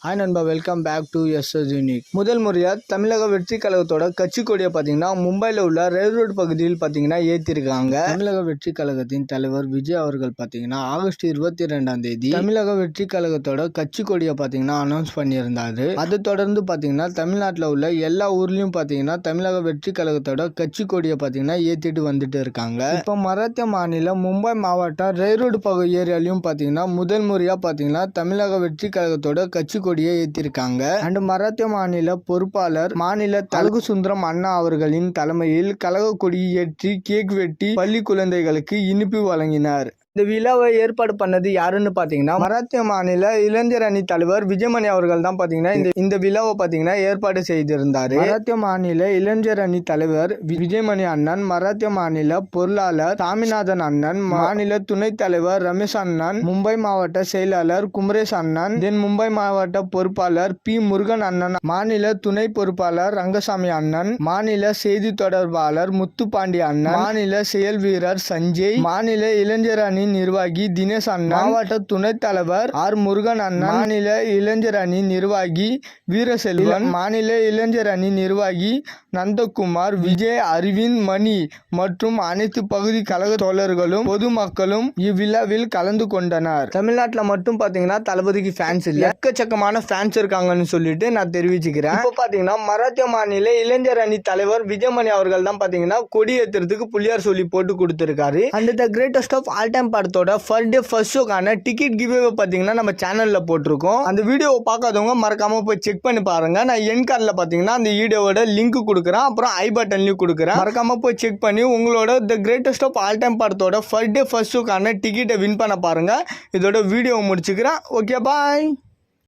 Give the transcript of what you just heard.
Hi நண்பா, welcome back to S S unique. முதல் முறையாக தமிழக வெற்றி கழகத்தோட கட்சி கொடியை பார்த்தீங்கன்னா மும்பையில் உள்ள ரயில் ரோடு பகுதியில் பார்த்தீங்கன்னா ஏற்றிருக்காங்க. தமிழக வெற்றி கழகத்தின் தலைவர் விஜய் அவர்கள் பார்த்தீங்கன்னா ஆகஸ்ட் 22 தமிழக வெற்றி கழகத்தோட கட்சி கொடியை பார்த்தீங்கன்னா அனௌன்ஸ் பண்ணியிருந்தாரு. அதை தொடர்ந்து பார்த்தீங்கன்னா தமிழ்நாட்டில் உள்ள எல்லா ஊர்லயும் பார்த்தீங்கன்னா தமிழக வெற்றி கழகத்தோட கட்சி கொடியை பார்த்தீங்கன்னா ஏற்றிட்டு வந்துட்டு இருக்காங்க. இப்போ மராத்திய மாநிலம் மும்பை மாவட்டம் ரயில் ரோடு பகுதி ஏரியாலையும் பார்த்தீங்கன்னா முதல் முறையாக பார்த்தீங்கன்னா தமிழக வெற்றி கழகத்தோட கட்சி கொடியை ஏற்றிருக்காங்க. அண்ட் மராத்திய மாநில பொறுப்பாளர் மாநில தலகு சுந்தரம் அண்ணா அவர்களின் தலைமையில் கழக கொடியை ஏற்றி கேக் வெட்டி பள்ளி குழந்தைகளுக்கு இனிப்பு வழங்கினார். இந்த விழாவை ஏற்பாடு பண்ணது யாருன்னு பாத்தீங்கன்னா மராத்திய மாநில இளைஞர் அணி தலைவர் விஜயமணி அவர்கள் தான் பாத்தீங்கன்னா இந்த விழாவை பாத்தீங்கன்னா ஏற்பாடு செய்திருந்தாரு. மராத்திய மாநில இளைஞர் அணி தலைவர் விஜயமணி அண்ணன், மராத்திய மாநில பொருளாளர் சாமிநாதன் அண்ணன், மாநில துணைத் தலைவர் ரமேஷ் அண்ணன், மும்பை மாவட்ட செயலாளர் குமரேஷ் அண்ணன், தென் மும்பை மாவட்ட பொறுப்பாளர் பி முருகன் அண்ணன், மாநில துணை பொறுப்பாளர் ரங்கசாமி அண்ணன், மாநில செய்தி தொடர்பாளர் முத்துப்பாண்டி அண்ணன், மாநில செயல் வீரர் சஞ்சய், மாநில இளைஞர் அணி நிர்வாகி தினேஷ் அண்ணன், மாவட்ட துணைத் தலைவர் ஆர் முருகன் அண்ணன், மாநில இளைஞர் அணி நிர்வாகி வீரசெல்வன், மாநில இளைஞர் அணி நிர்வாகி நந்தகுமார், விஜய், அரவிந்த், மணி மற்றும் அனைத்து பகுதி கழக தோழர்களும் பொதுமக்களும் இவ்விழாவில் கலந்து கொண்டனர். தமிழ்நாட்டில் மட்டும் பாத்தீங்கன்னா தளபதிக்கு ஃபேன்ஸ் இல்ல, எக்கச்சக்கமான ஃபேன்ஸ் இருக்காங்கன்னு சொல்லிட்டு நான் தெரிவிச்சுக்கிறேன். இப்போ பாத்தீங்கன்னா மராத்திய மாநில இளைஞர் அணி தலைவர் விஜயமணி அவர்கள் தான் பாத்தீங்கன்னா கொடி ஏற்றுறதுக்கு புள்ளியார் சொல்லி போட்டு கொடுத்திருக்காரு. And the greatest of all time படத்தோட ஃபர்ஸ்ட் ஷோக்கான டிக்கெட் கிவ்அவே பார்த்தீங்கன்னா நம்ம சேனலில் போட்டிருக்கோம். அந்த வீடியோவை பார்க்காதவங்க மறக்காம போய் செக் பண்ணி பாருங்க. நான் என் கார்டில் பார்த்தீங்கன்னா அந்த வீடியோவோட லிங்க் கொடுக்குறேன், அப்புறம் ஐ பட்டன்லையும் கொடுக்குறேன். மறக்காம போய் செக் பண்ணி உங்களோட the greatest of all time படத்தோட ஃபர்ஸ்ட் ஷோக்கான டிக்கெட்டை வின் பண்ண பாருங்க. இதோட வீடியோவை முடிச்சுக்கிறேன். ஓகே, பாய்.